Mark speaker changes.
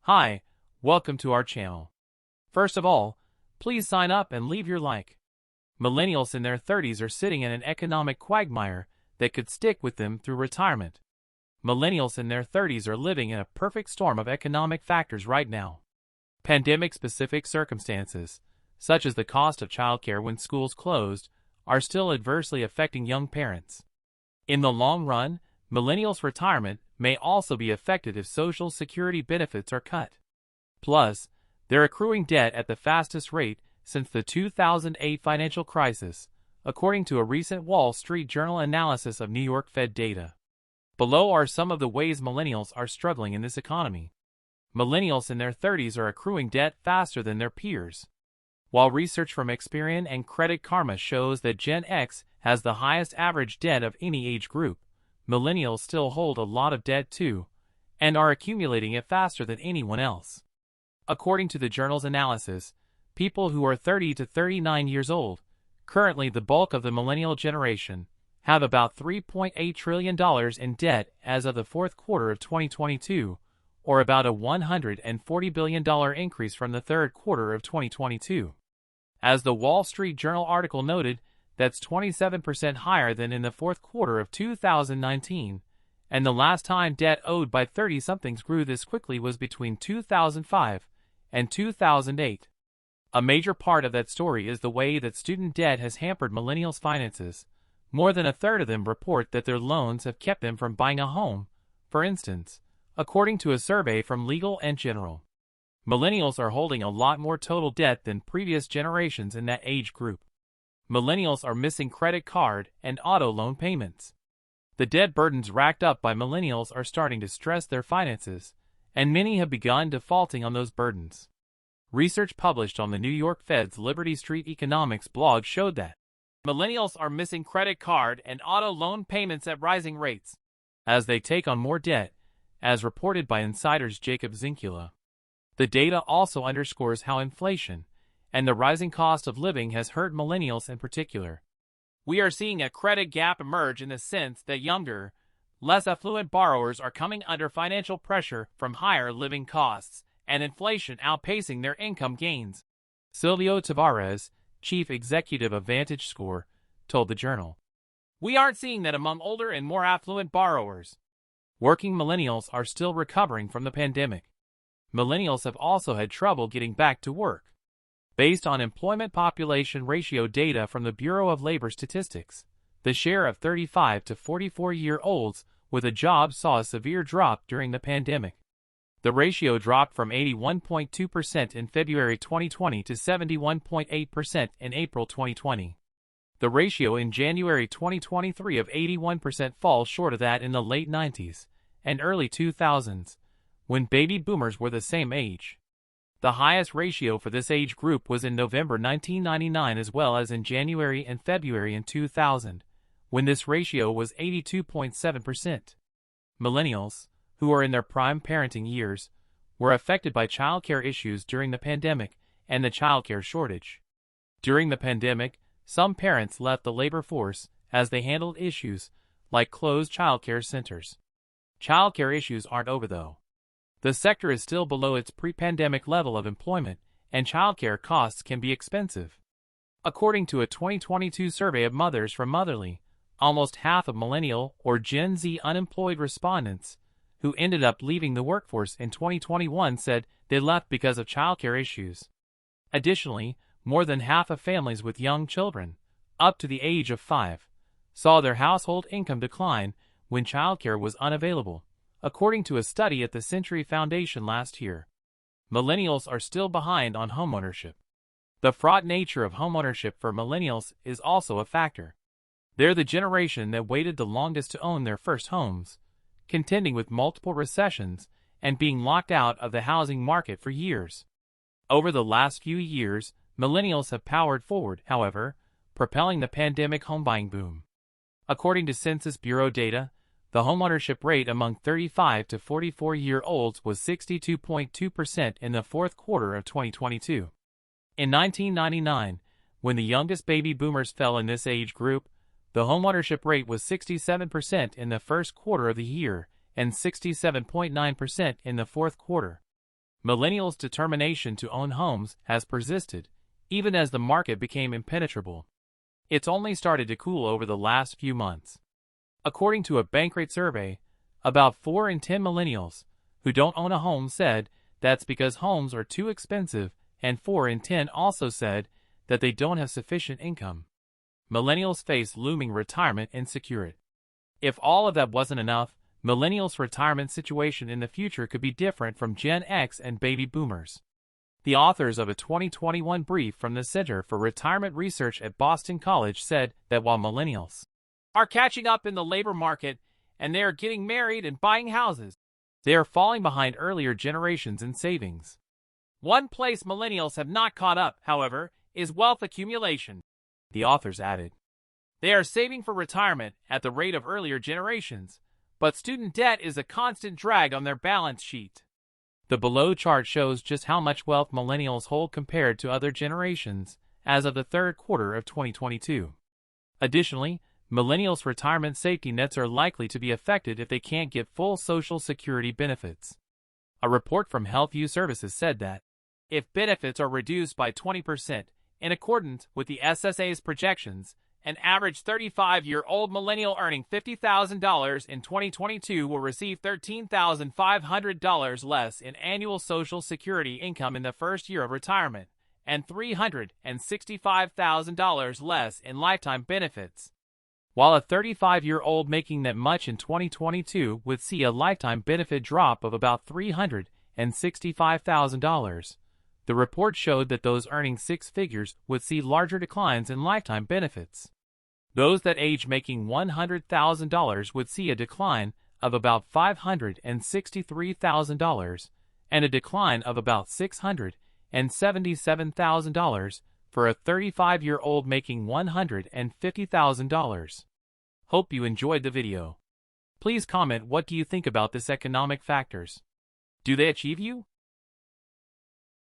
Speaker 1: Hi, welcome to our channel. First of all, please sign up and leave your like. Millennials in their 30s are sitting in an economic quagmire that could stick with them through retirement. Millennials in their 30s are living in a perfect storm of economic factors right now. Pandemic-specific circumstances, such as the cost of childcare when schools closed, are still adversely affecting young parents. In the long run, millennials' retirement may also be affected if Social Security benefits are cut. Plus, they're accruing debt at the fastest rate since the 2008 financial crisis, according to a recent Wall Street Journal analysis of New York Fed data. Below are some of the ways millennials are struggling in this economy. Millennials in their 30s are accruing debt faster than their peers. While research from Experian and Credit Karma shows that Gen X has the highest average debt of any age group, millennials still hold a lot of debt too, and are accumulating it faster than anyone else. According to the journal's analysis, people who are 30 to 39 years old, currently the bulk of the millennial generation, have about $3.8 trillion in debt as of the fourth quarter of 2022, or about a $140 billion increase from the third quarter of 2022. As the Wall Street Journal article noted, that's 27% higher than in the fourth quarter of 2019, and the last time debt owed by 30-somethings grew this quickly was between 2005 and 2008. A major part of that story is the way that student debt has hampered millennials' finances. More than a third of them report that their loans have kept them from buying a home, for instance, according to a survey from Legal & General. Millennials are holding a lot more total debt than previous generations in that age group. Millennials are missing credit card and auto loan payments. The debt burdens racked up by millennials are starting to stress their finances, and many have begun defaulting on those burdens. Research published on the New York Fed's Liberty Street Economics blog showed that millennials are missing credit card and auto loan payments at rising rates as they take on more debt, as reported by Insider's Jacob Zinkula. The data also underscores how inflation and the rising cost of living has hurt millennials in particular. We are seeing a credit gap emerge in the sense that younger, less affluent borrowers are coming under financial pressure from higher living costs and inflation outpacing their income gains. Silvio Tavares, chief executive of VantageScore, told the Journal. We aren't seeing that among older and more affluent borrowers. Working millennials are still recovering from the pandemic. Millennials have also had trouble getting back to work. Based on employment population ratio data from the Bureau of Labor Statistics, the share of 35 to 44-year-olds with a job saw a severe drop during the pandemic. The ratio dropped from 81.2% in February 2020 to 71.8% in April 2020. The ratio in January 2023 of 81% falls short of that in the late 90s and early 2000s, when baby boomers were the same age. The highest ratio for this age group was in November 1999 as well as in January and February in 2000, when this ratio was 82.7%. Millennials, who are in their prime parenting years, were affected by childcare issues during the pandemic and the childcare shortage. During the pandemic, some parents left the labor force as they handled issues like closed childcare centers. Childcare issues aren't over though. The sector is still below its pre-pandemic level of employment, and childcare costs can be expensive. According to a 2022 survey of mothers from Motherly, almost half of millennial or Gen Z unemployed respondents who ended up leaving the workforce in 2021 said they left because of childcare issues. Additionally, more than half of families with young children, up to the age of 5, saw their household income decline when childcare was unavailable, according to a study at the Century Foundation last year. Millennials are still behind on homeownership. The fraught nature of homeownership for millennials is also a factor. They're the generation that waited the longest to own their first homes, contending with multiple recessions and being locked out of the housing market for years. Over the last few years, millennials have powered forward, however, propelling the pandemic homebuying boom. According to Census Bureau data, the homeownership rate among 35 to 44-year-olds was 62.2% in the fourth quarter of 2022. In 1999, when the youngest baby boomers fell in this age group, the homeownership rate was 67% in the first quarter of the year and 67.9% in the fourth quarter. Millennials' determination to own homes has persisted, even as the market became impenetrable. It's only started to cool over the last few months. According to a Bankrate survey, about 4 in 10 millennials who don't own a home said that's because homes are too expensive, and 4 in 10 also said that they don't have sufficient income. Millennials face looming retirement insecurity. If all of that wasn't enough, millennials' retirement situation in the future could be different from Gen X and baby boomers. The authors of a 2021 brief from the Center for Retirement Research at Boston College said that while millennials are catching up in the labor market and they are getting married and buying houses, they are falling behind earlier generations in savings. One place millennials have not caught up, however, is wealth accumulation. The authors added, they are saving for retirement at the rate of earlier generations, but student debt is a constant drag on their balance sheet. The below chart shows just how much wealth millennials hold compared to other generations as of the third quarter of 2022. Additionally, millennials' retirement safety nets are likely to be affected if they can't get full Social Security benefits. A report from Health Use Services said that if benefits are reduced by 20% in accordance with the SSA's projections, an average 35-year-old millennial earning $50,000 in 2022 will receive $13,500 less in annual Social Security income in the first year of retirement, and $365,000 less in lifetime benefits. While a 35-year-old making that much in 2022 would see a lifetime benefit drop of about $365,000, the report showed that those earning six figures would see larger declines in lifetime benefits. Those that age making $100,000 would see a decline of about $563,000 and a decline of about $677,000 for a 35-year-old making $150,000. Hope you enjoyed the video. Please comment, what do you think about this economic factors? Do they achieve you?